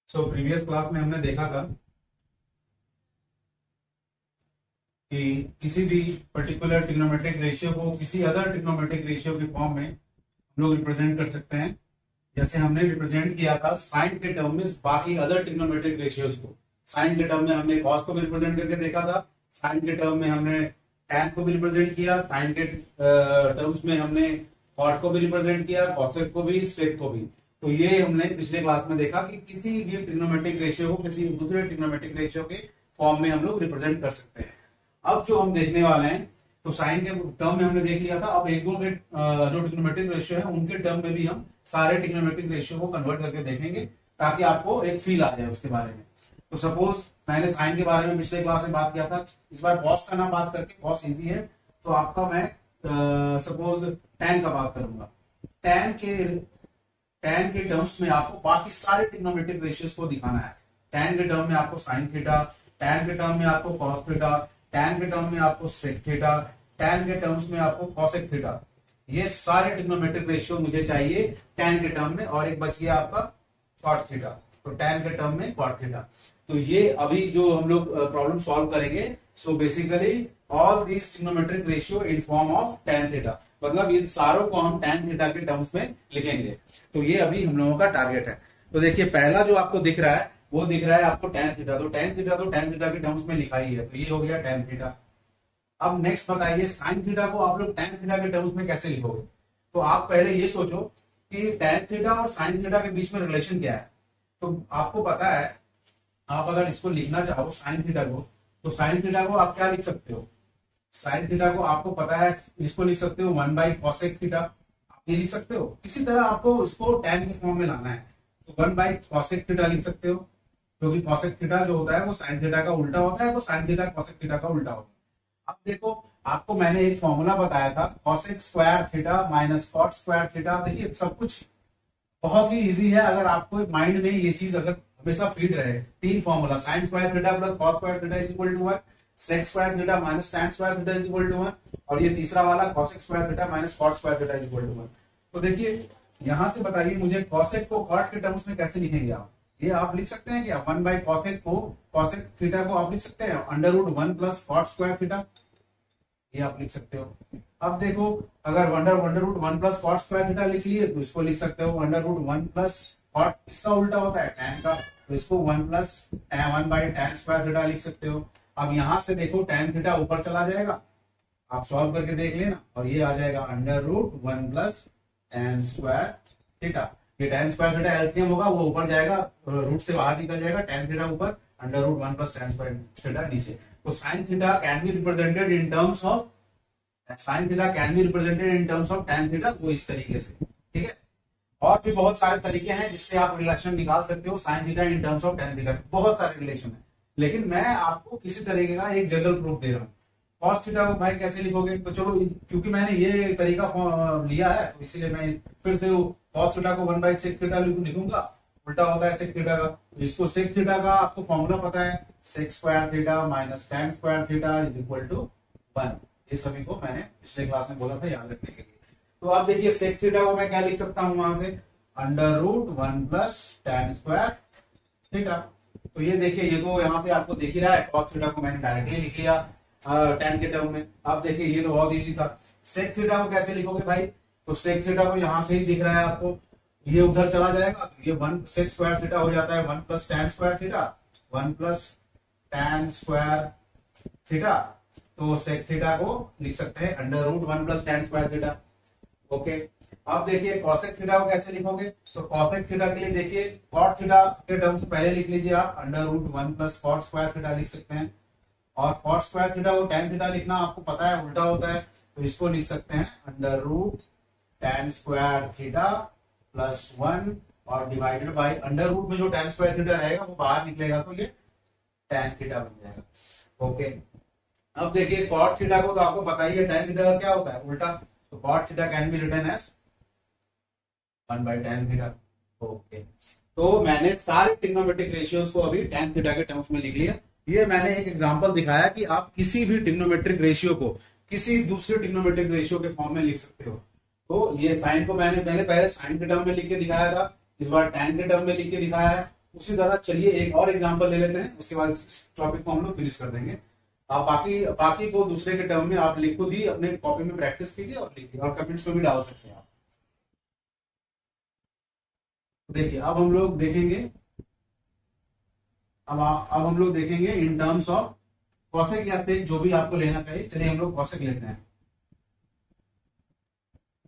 Previous class में हमने देखा था कि किसी भी पर्टिकुलर ट्रिग्नोमेट्रिक रेशियो को किसी अदर ट्रिग्नोमेट्रिक रेशियो के फॉर्म में हम लोग रिप्रेजेंट कर सकते हैं। जैसे हमने रिप्रेजेंट किया था साइन के टर्म में बाकी अदर ट्रिग्नोमेट्रिक रेशियोज को। साइन के टर्म में हमने कॉस को भी रिप्रेजेंट करके देखा था, साइन के टर्म में हमने टैन को भी रिप्रेजेंट किया, साइन के टर्म्स में हमने कॉट को भी रिप्रेजेंट किया, कॉसेक को भी, सेक को भी। तो ये हमने पिछले क्लास में देखा कि किसी भी ट्रिग्नोमेट्रिक रेशियो को किसी दूसरे ट्रिग्नोमेट्रिक रेशियो के फॉर्म में हम लोग रिप्रेजेंट कर सकते हैं। अब जो हम देखने वाले हैं तो साइन के टर्म में हमने देख लिया था, अब एक दो के जो ट्रिग्नोमेट्रिक रेशियो है उनके टर्म में भी हम सारे ट्रिग्नोमेट्रिक रेशियो को कन्वर्ट करके देखेंगे ताकि आपको एक फील आ जाए उसके बारे में। तो सपोज मैंने साइन के बारे में पिछले क्लास में बात किया था, इस बार कॉस का ना बात करके, कॉस इजी है तो आपका मैं सपोज टैन का बात करूंगा। टैन के टर्म्स में आपको बाकी सारे ट्रिग्नोमेट्रिक रेशियोज को दिखाना है। टैन के टर्म में आपको साइन थीटा, टैन के टर्म में आपको कॉस थीटा, टैन के टर्म में आपको सेक थीटा, टैन के टर्म्स में आपको कॉसेक थीटा, ये सारे ट्रिग्नोमेट्रिक रेशियो मुझे चाहिए टैन के टर्म में। और एक बच गया आपका कॉट थीटा, तो टैन के टर्म में कॉट थीटा। तो ये अभी जो हम लोग प्रॉब्लम सॉल्व करेंगे, so basically all these trigonometric ratio in form of tan theta, मतलब इन सारों को हम टैन थीटा के टर्म्स में लिखेंगे। तो ये अभी हम लोगों का टारगेट है। तो देखिए पहला जो आपको दिख रहा है वो दिख रहा है आपको टैन थीटा, तो टैन थीटा के टर्म्स में लिखा ही है, तो ये हो गया टैन थीटा। अब नेक्स्ट बताइए साइन थीटा को आप लोग टैन थीटा के टर्म्स में कैसे लिखोगे। तो आप पहले ये सोचो कि टैन थीटा और साइन थीटा के बीच में रिलेशन क्या है। तो आपको पता है, आप अगर इसको लिखना चाहो साइन थीटा को, तो साइन थीटा को आप क्या लिख सकते हो, साइन थीटा को आपको पता है इसको लिख सकते हो 1 कॉसेक थीटा, आप ये लिख सकते हो। इसी तरह आपको उसको टैन के फॉर्म में लाना है, तो 1 कॉसेक थीटा लिख सकते हो, क्योंकि कॉसेक थीटा जो होता है वो साइन थीटा का उल्टा होता है, तो साइन थीटा कॉसेक थीटा का उल्टा होता है। अब देखो आपको मैंने एक फॉर्मूला बताया था cosec square theta minus cot square theta. देखिए सब कुछ बहुत ही इजी है, अगर आपको माइंड में ये चीज अगर हमेशा फीड रहे। तीन formula, sine square theta plus cos square theta is equal to 1, sec square theta minus tan square theta is equal to 1, और ये तीसरा वाला cosec square theta minus cot square theta is equal to 1। तो देखिए यहां से बताइए मुझे कॉसेक को कॉट के टर्म्स में कैसे लिखेंगे आप। ये आप लिख सकते हैं क्या 1 कॉसेक को, कॉसेक थीटा को आप लिख सकते हैं under root 1 plus cot square theta, ये आप लिख सकते हो। अब देखो अगर under root 1 plus cot square theta लिख लिए तो इसको लिख सकते हो अंडर रूट 1 प्लस कॉट, इसका उल्टा होता है टैन का, तो इसको 1 प्लस 1 टैन स्क्वायर थीटा लिख सकते हो। अब यहां से देखो टैन थीटा ऊपर चला जाएगा, आप सॉल्व करके देख लेना, और ये आ जाएगा under root 1 plus tan square theta. ये टैन स्क्वायर थीटा एलसीएम होगा, वो ऊपर जाएगा, रूट से बाहर निकल जाएगा, टैन थीटा ऊपर, under root 1 plus tan square theta नीचे। तो sine theta can be represented in terms of, sine theta can be represented in terms of tan theta, वो इस तरीके से, ठीक है। और भी बहुत सारे तरीके हैं जिससे आप रिलेशन निकाल सकते हो sine theta in terms of tan theta, बहुत सारे रिलेशन है, लेकिन मैं आपको किसी तरीके का एक जनरल प्रूफ दे रहा हूँ। कॉस थीटा को भाई कैसे लिखोगे, तो चलो क्योंकि मैंने ये तरीका लिया है तो इसीलिए मैं फिर से कॉस थीटा को 1 सेक थीटा लिखूंगा, उल्टा होता है सेक थीटा का। इसको सेक थीटा का आपको फॉर्मूला पता है, sec square theta minus tan square theta is equal to 1। ये सभी को मैंने पिछले क्लास में बोला था याद रखने के लिए। तो अब देखिए सेक थीटा को मैं क्या लिख सकता हूं वहां से, under root 1 plus tan square theta. तो ये देखिए ये तो यहाँ से आपको दिख ही रहा है, कॉस थीटा को मैंने डायरेक्टली लिख लिया टैन के टर्म में। अब देखिए ये तो बहुत इजी था। सेक थीटा को कैसे लिखोगे भाई, तो सेक थीटा तो यहाँ से ही दिख रहा है आपको, ये उधर चला जाएगा तो ये 1 सेक स्क्वायर थीटा हो जाता है 1 plus tan square theta, 1 plus tan square theta. तो सेक थीटा को लिख सकते हैं under root 1 plus tan square theta. Okay, अब देखिए कॉसेक थीटा को कैसे लिखोगे, तो कॉसेक थीटा के लिए देखिए कॉट थीटा के टर्म्स पहले लिख लीजिए आप, under root 1 plus cot square theta लिख सकते हैं। और कॉट स्क्वायर थीटा को टैन थीटा लिखना आपको पता है उल्टा होता है, तो इसको लिख सकते हैं under root tan square theta plus 1 और डिवाइडेड बाय अंडर रूट में जो टैन स्क्वायर थीटा रहेगा वो बाहर निकलेगा तो ये टैन थीटा बन जाएगा। ओके, अब देखिए कॉट थीटा को तो आपको पता ही है टैन थीटा का क्या होता है उल्टा, तो cot theta can be written as 1 tan theta. Okay, तो मैंने सारे ट्रिग्नोमेट्रिक रेशियोज को अभी टैन थीटा के टर्म्स में लिख लिया। ये मैंने एक एग्जांपल दिखाया कि आप किसी भी ट्रिग्नोमेट्रिक रेशियो को किसी दूसरे ट्रिग्नोमेट्रिक रेशियो के फॉर्म में लिख सकते हो। तो ये साइन को मैंने पहले साइन के टर्म में लिख के दिखाया था, इस बार टैन के टर्म में लिख के दिखाया है। उसी तरह चलिए एक और एग्जांपल ले लेते हैं, उसके बाद इस टॉपिक को हम लोग फिनिश कर देंगे। आप बाकी बाकी को दूसरे के टर्म में आप खुद ही अपने कॉपी में प्रैक्टिस कीजिए और लिखिए, और कमेंट्स में भी डाल सकते हैं आप। देखिए अब हम लोग देखेंगे, अब हम लोग देखेंगे इन टर्म्स ऑफ कॉसेक या सेक, जो भी आपको लेना चाहिए। चलिए हम लोग कॉसेक लेते हैं।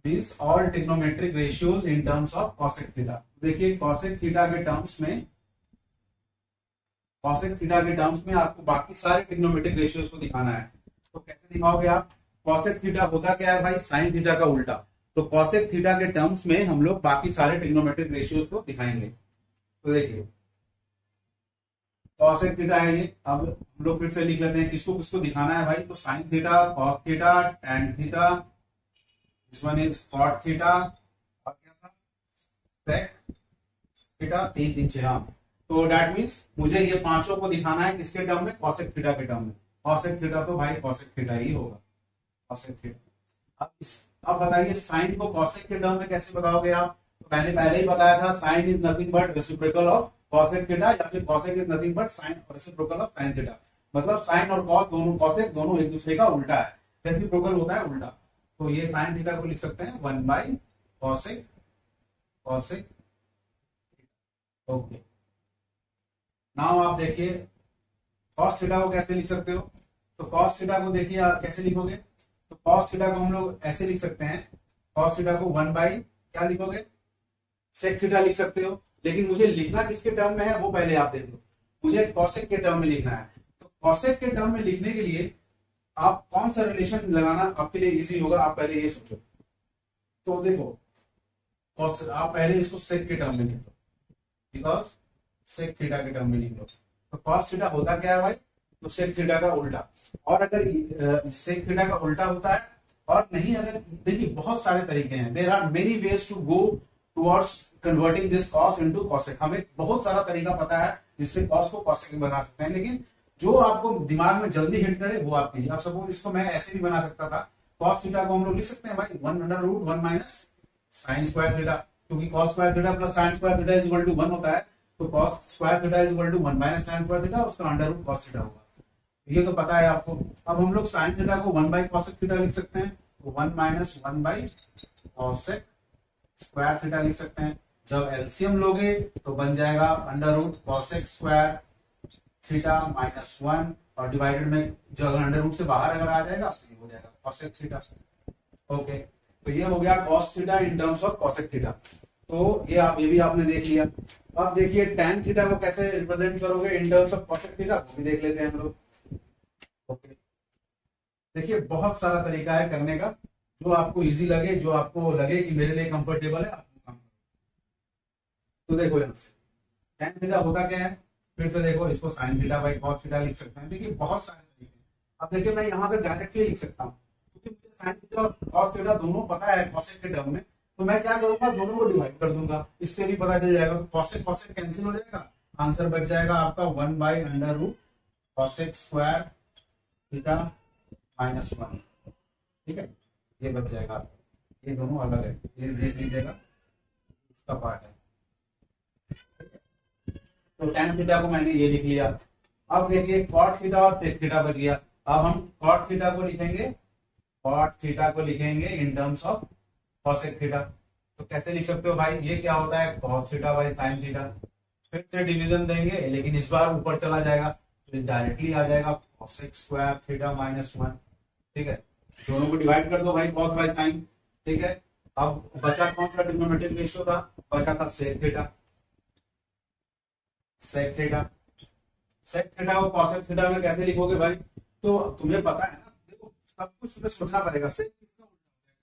Means all trigonometric ratios in terms of cosec theta. देखिए कॉसेक थीटा के टर्म्स में, कॉसेक थीटा के टर्म्स में आपको बाकी सारे ट्रिग्नोमेट्रिक रेशियोज को दिखाना है। तो कैसे दिखाओगे आप? कॉसेक थीटा होता क्या है भाई? साइन थीटा का उल्टा। तो कॉसेक थीटा के टर्म्स में हम लोग बाकी सारे ट्रिग्नोमेट्रिक रेशियोज को दिखाएंगे। तो देखिए कॉसेक थीटा है ये। अब हम लोग फिर से लिख लेते हैं किसको किसको दिखाना है भाई। तो sine theta, cos theta, tan theta, this one is cot theta, और क्या था? Sec theta, 3 3 6। हाँ, तो दैट मीन्स मुझे ये पांचों को दिखाना है किसके टर्म में? कॉसेक थीटा के टर्म में। कॉसेक थीटा तो भाई कॉसेक थीटा ही होगा, कॉसेक थीटा। अब बताइए साइन को कॉसेक के टर्म में कैसे बताओगे आप? तो मैंने पहले ही बताया था, sine is nothing but reciprocal of cosec theta, या फिर cosec is nothing but sine और रेसिप्रोकल ऑफ साइन थीटा। मतलब साइन और कॉस दोनों, कॉसेक दोनों एक दूसरे का उल्टा है, रेसिप्रोकल होता है उल्टा। तो ये साइन थीटा को लिख सकते हैं 1 by cosec, cosec. Okay, now आप देखिए कॉस थीटा को कैसे लिख सकते हो। तो कॉस थीटा को देखिए आप कैसे लिखोगे। तो कॉस थीटा को हम लोग ऐसे लिख सकते हैं, कॉस थीटा को 1 बाई क्या लिखोगे? सेक थीटा लिख सकते हो। लेकिन मुझे लिखना किसके टर्म में है वो पहले आप देख लो। मुझे कॉसेक के टर्म में लिखना है। तो कॉसेक के टर्म में लिखने के लिए आप कौन सा रिलेशन लगाना आपके लिए इजी होगा, आप पहले ये सोचो। तो देखो आप पहले इसको सेक के टर्म में लिख लो, बिकॉज सेक थीटा के टर्म में लिख लो। तो कॉस थीटा होता क्या है भाई? तो सेक थीटा का उल्टा। और अगर सेक थीटा का उल्टा होता है और नहीं, अगर देखिए बहुत सारे तरीके हैं, there are many ways to go towards converting this cos into cosec. हमें बहुत सारा तरीका पता है जिससे कॉस को कॉसेक में बना सकते हैं, लेकिन जो आपको दिमाग में जल्दी हिट करे वो आप कीजिए। आप सपोज इसको मैं ऐसे भी बना सकता था, कॉस थीटा को हम लोग लिख सकते हैं भाई 1/√1 माइनस साइन स्क्वायर थीटा, क्योंकि cos square theta plus sine square theta is equal to 1 होता है। तो cos square theta is equal to 1 minus sine square theta, उसका अंडर रूट कॉस थीटा होगा। ये तो पता है आपको। अब हम लोग साइन थीटा को 1 बाई कॉसेक थीटा लिख सकते हैं, तो 1 minus 1 by cosec square theta लिख सकते हैं। जब एलसीएम लोगे तो बन जाएगा under root cosec square theta minus 1, और डिवाइडेड में जो अगर अंडर रूट से बाहर अगर आ जाएगा तो ये हो जाएगा कॉसेक थीटा। ओके, तो ये हो गया cos theta in terms of cosec theta. तो ये भी आपने देख लिया। अब देखिए टैन थीटा को कैसे रिप्रेजेंट करोगे इन टर्म्स ऑफ कॉसेक थीटा, वो भी देख लेते हैं हम लोग। ओके, देखिए बहुत सारा तरीका है करने का, जो आपको इजी लगे, जो आपको लगे कि मेरे लिए कंफर्टेबल है, आप काम करो। तो देखो यहाँ से टैन थीटा होता क्या है, फिर से देखो इसको sine theta by cos theta लिख सकते हैं। देखिए बहुत सारे तरीके हैं। अब देखिए मैं यहाँ पे डायरेक्टली लिख सकता हूँ, क्योंकि मुझे साइन थीटा और कॉस थीटा दोनों पता है कॉसेक के टर्म में। तो मैं क्या करूंगा, दोनों को डिवाइड कर दूंगा, इससे भी पता चल जाएगा। तो कॉसेक कॉसेक कैंसिल हो जाएगा, आंसर बच जाएगा आपका 1 by under root cosec square theta minus 1। ठीक है, ये बच जाएगा। ये दोनों अलग है, ये देख लीजिएगा, इसका पार्ट है। तो टैन थीटा को मैंने ये लिख लिया। अब देखिए कॉट थीटा और सेक थीटा बच गया। अब हम कॉट थीटा को लिखेंगे, कॉट थीटा को लिखेंगे इन टर्म्स ऑफ कॉसेक थीटा। तो कैसे लिख सकते हो भाई, ये क्या होता है cos theta by sine theta. फिर से डिवीजन देंगे, लेकिन इस बार ऊपर चला जाएगा, तो डायरेक्टली आ जाएगा कॉसेक स्क्वायर थीटा माइनस 1। ठीक है, दोनों को डिवाइड कर दो भाई, कॉस बाई साइन। ठीक है, अब बचा कौन सा ट्रिग्नोमेट्रिक रेशियो था? बचा था sec theta. Sec theta, sec theta को कॉसेक थीटा में कैसे लिखोगे भाई? तो तुम्हें पता है ना, देखो सब कुछ तुम्हें सोचना पड़ेगा। सेक किसका उल्टा होता है?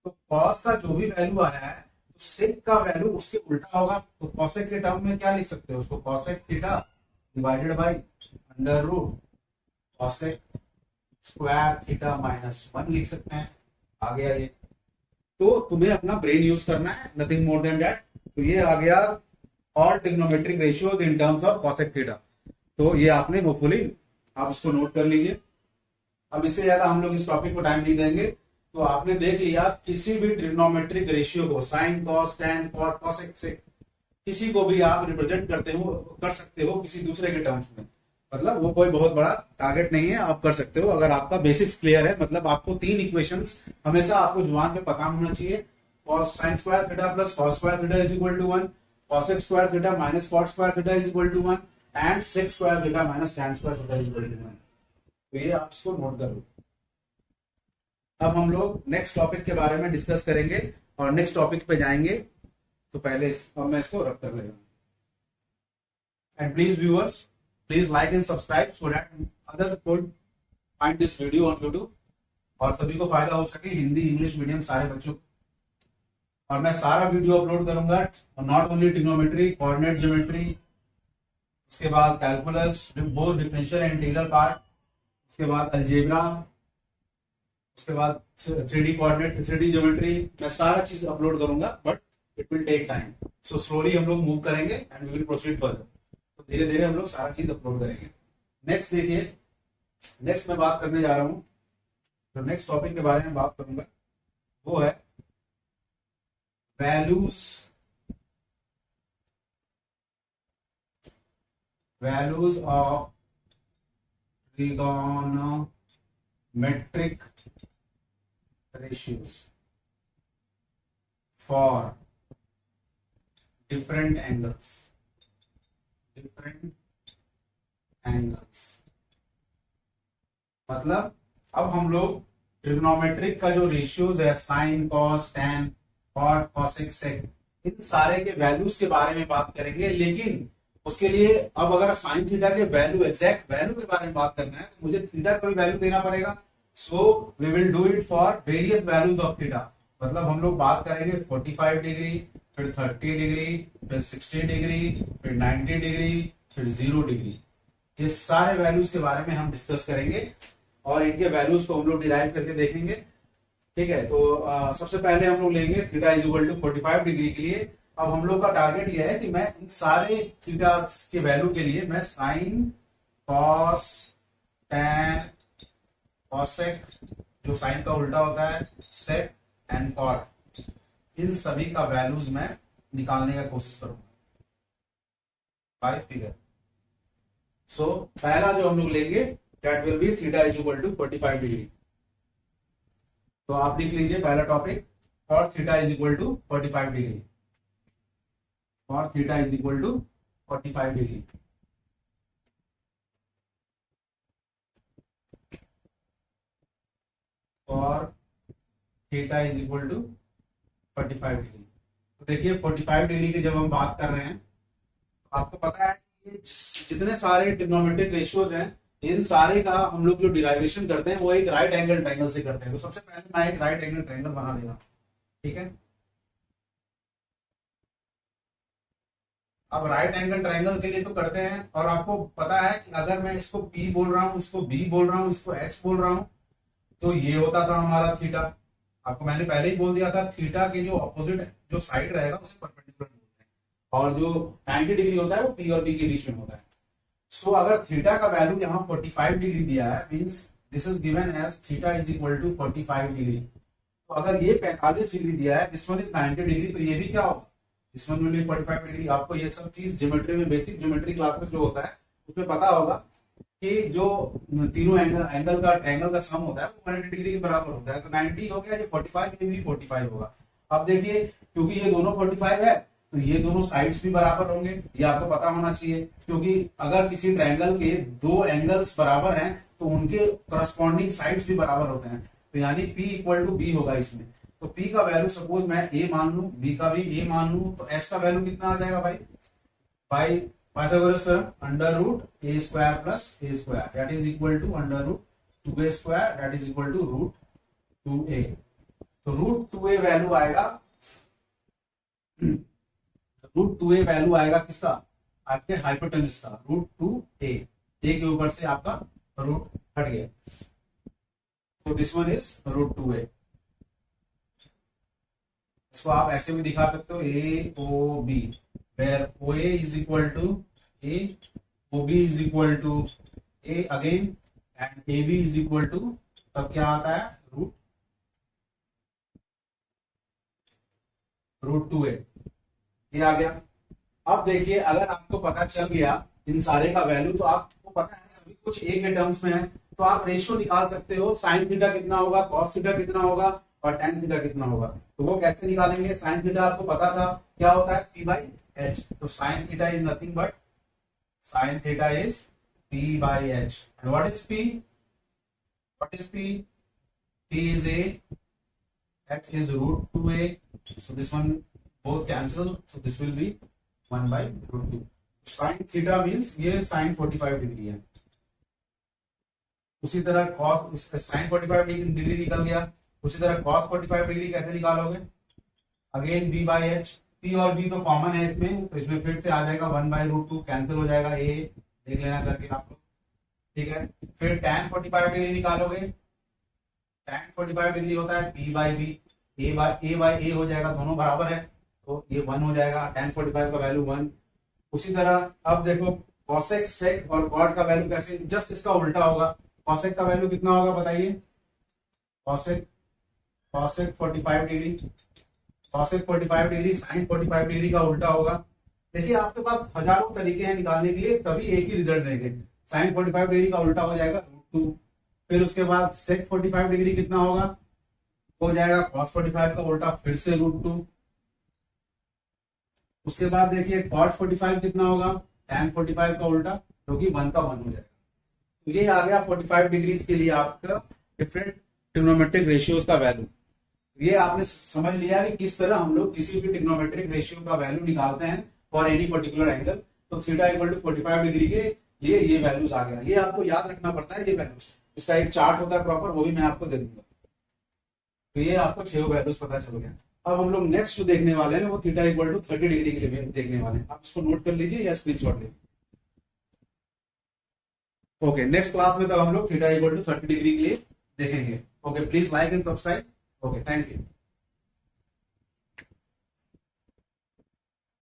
तो कॉस का जो भी वैल्यू आया है, तो सेक का वैल्यू उसके उल्टा होगा। तो कॉसेक के टर्म में क्या लिख सकते हो उसको? Cosec theta divided by under root cosec square theta minus 1 लिख सकते हैं। आ गया ये। तो तुम्हें अपना ब्रेन यूज करना है, नथिंग मोर देन दैट। तो ये आ गया all trigonometric ratios in terms of cosec theta. तो ये आपने होपफुली आप इसको नोट कर लीजिए। अब इससे ज्यादा हम लोग इस टॉपिक को टाइम नहीं देंगे। तो आपने देख लिया किसी भी ट्रिग्नोमेट्रिक रेशियो को, sine cos tan cot cosec sec, किसी को भी आप रिप्रेजेंट कर सकते हो किसी दूसरे के टर्म्स में, मतलब वो कोई बहुत बड़ा टारगेट नहीं है, आप कर सकते हो अगर आपका बेसिक्स क्लियर है। मतलब आपको 3 इक्वेशंस हमेशा आपको जुबान पे पता होना चाहिए। cos sin square theta plus cos square theta is equal to 1, cosec square theta minus cot square theta is equal to 1 and sec square theta minus tan square theta is equal to 1। तो ये आप इसको note करो। अब हम लोग next topic के बारे में डिस्कस करेंगे और नेक्स्ट टॉपिक पे जाएंगे। तो पहले अब मैं इसको रख कर लेगा। And please viewers, please like and subscribe so that other could find this video on YouTube और सभी को फायदा हो सके, हिंदी इंग्लिश मीडियम सारे बच्चों को। और मैं सारा वीडियो अपलोड करूंगा, not only trigonometry, coordinate geometry, उसके बाद calculus, both differential and integral part, उसके बाद अलजेब्रा, उसके बाद 3D कोऑर्डिनेट, 3D ज्योमेट्री, मैं सारा चीज अपलोड करूंगा but it will take time. So slowly हम लोग मूव करेंगे and we will proceed further. तो धीरे धीरे हम लोग सारा चीज अपलोड करेंगे। नेक्स्ट देखिए, नेक्स्ट मैं बात करने जा रहा हूं, जो नेक्स्ट टॉपिक के बारे में बात करूंगा वो है values of trigonometric ratios for different angles, मतलब अब हम लोग ट्रिग्नोमेट्रिक का जो रेशियोज है, sine cos tan cot cosec sec, इन सारे के वैल्यूज के बारे में बात करेंगे। लेकिन उसके लिए अब अगर साइन थीटा के वैल्यू, एग्जैक्ट वैल्यू के बारे में बात करना है तो मुझे थीटा का भी वैल्यू देना पड़ेगा। So we will do it for various values of theta. मतलब हम लोग बात करेंगे 45 डिग्री, फिर 30 डिग्री, फिर 60 डिग्री, फिर 90 डिग्री, फिर 0 डिग्री। ये सारे वैल्यूज के बारे में हम डिस्कस करेंगे और इनके वैल्यूज को हम लोग डिराइव करके देखेंगे। ठीक है, तो सबसे पहले हम लोग लेंगे theta is equal to 45 degree के लिए। अब हम लोग का टारगेट यह है कि मैं इन सारे थीटा के वैल्यू के लिए मैं साइन, कॉस, टैन, कॉसेक जो साइन का उल्टा होता है, सेक एंड कॉट, इन सभी का वैल्यूज मैं निकालने का कोशिश करूंगा बाय फिगर। सो पहला जो हम लोग लेंगे that will be theta is equal to 45 degree. तो आप लिख लीजिए पहला topic, for theta is equal to 45 degree, for theta is equal to 45 degree. और theta is equal to 45 degree. तो देखिए 45 डिग्री की जब हम बात कर रहे हैं तो आपको पता है कि जितने सारे ट्रिग्नोमेट्रिक रेशियोज हैं, इन सारे का हम लोग जो डिराइवेशन करते हैं वो एक राइट एंगल ट्रायंगल से करते हैं। तो सबसे पहले मैं एक राइट एंगल ट्रायंगल बना लेगा। ठीक है, अब राइट एंगल ट्रायंगल के लिए तो करते हैं और आपको पता है कि अगर मैं इसको P बोल रहा हूं, इसको B बोल रहा हूं, इसको H बोल रहा हूं, तो ये होता था हमारा थीटा। आपको मैंने पहले ही बोल दिया था थीटा के जो ऑपोजिट जो साइड रहेगा उसे परपेंडिकुलर बोलते हैं और जो 90 डिग्री होता है वो P और B के बीच में होता है। सो अगर थीटा का वैल्यू यहाँ 45 डिग्री दिया है, means this is given as theta is equal to 45 degree. तो अगर ये 45 डिग्री दिया है, दिस वन इज 90 डिग्री, तो ये भी क्या होगा, this one will be 45 degree. आपको ये सब चीज ज्योमेट्री में, बेसिक ज्योमेट्री क्लासेस जो होता है उसमें पता होगा कि जो तीनों एंगल का ट्रायंगल का सम होता है वो 180 डिग्री के बराबर होता है। तो 90 हो गया, जो 45 डिग्री 45 होगा। अब देखिए क्योंकि ये दोनों 45 है तो ये दोनों साइड्स भी बराबर होंगे, ये आपको पता होना चाहिए। क्योंकि अगर किसी ट्रायंगल के दो एंगल्स बराबर हैं तो उनके करस्पॉन्डिंग साइड्स भी बराबर होते हैं। तो यानी P इक्वल टू B होगा इसमें। तो P का वैल्यू सपोज मैं A मान लू, B का भी A मान लू, तो H का वैल्यू कितना आ जाएगा भाई, by Pythagoras theorem, under root a square plus a square that is equal to under root 2a square that is equal to root 2a। तो रूट 2a वैल्यू आएगा, रूट 2a वैल्यू आएगा किसका, आपके hypotenuse का, root 2a। a के ऊपर से आपका रूट हट गया, तो this one is root 2a। इसको आप ऐसे भी दिखा सकते हो, AOB, where OA is equal to A, OB is equal to A again and AB is equal to, तब क्या आता है, रूट 2A। ये आ गया। अब देखिए, अगर आपको पता चल गया इन सारे का वैल्यू, तो आपको पता है सभी कुछ ए के टर्म्स में है, तो आप रेशियो निकाल सकते हो, साइन थीटा कितना होगा, कॉस थीटा कितना होगा और टेन थीटा कितना होगा। तो वो कैसे निकालेंगे? साइन थीटा आपको पता था क्या होता है, पी बाई एच। तो sine theta is nothing but, sine theta is P by H. And what is P? What is P? P is a, h is root 2a, so this one both cancel, so this will be 1 by root 2. Sin theta means ये sin 45 degree है। उसी तरह cos, sin 45 degree निकल गया, उसी तरह cos 45 degree कैसे निकालोगे? Again b by h, p और b तो कॉमन है इसमें, तो इसमें फिर से आ जाएगा 1 by root 2, कैंसिल हो जाएगा, a देख लेना करके आप लोग, ठीक है। फिर tan 45 डिग्री निकालोगे, tan 45 डिग्री होता है b by B, a by A हो जाएगा, दोनों बराबर है तो ये 1 हो जाएगा, tan 45 का वैल्यू 1। उसी तरह अब देखो cosec, sec और cot का वैल्यू कैसे, जस्ट इसका उल्टा होगा। cosec का वैल्यू कितना होगा बताइए? cosec 45 degree, cosec 45 degree sin 45 degree का उल्टा होगा। देखिए आपके पास हजारों तरीके हैं निकालने के लिए, सभी एक ही रिजल्ट देंगे। sin 45 डिग्री का उल्टा हो जाएगा √2। फिर उसके बाद sec 45 डिग्री कितना होगा, हो जाएगा cos 45 का उल्टा फिर से √2। उसके बाद देखिए cot 45 कितना होगा, tan 45 का उल्टा, जो कि 1 का 1 हो जाएगा। तो ये आ गया 45 डिग्री के लिए आपका डिफरेंट ट्रिग्नोमेट्रिक रेशियोज का वैल्यू। ये आपने समझ लिया कि किस तरह हम लोग किसी भी ट्रिग्नोमेट्रिक रेशियो का वैल्यू निकालते हैं फॉर एनी पर्टिकुलर एंगल। तो थीटा इक्वल टू 45 डिग्री के लिए ये वैल्यूज आ गया। ये आपको याद रखना पड़ता है, ये वैल्यूज, इसका एक चार्ट होता है प्रॉपर, वो भी मैं आपको दे दूंगा। तो ये आपको 6 वैल्यूज पता चल गया। अब हम लोग नेक्स्ट जो देखने वाले हैं वो थीटा इक्वल टू 30 डिग्री के लिए देखने वाले हैं। आप इसको नोट कर लीजिए या स्क्रीनशॉट लीजिए। ओके, नेक्स्ट क्लास में तब हम लोग थीटा इक्वल टू 30 डिग्री के लिए देखेंगे। Okay, please like and subscribe. Okay, thank you.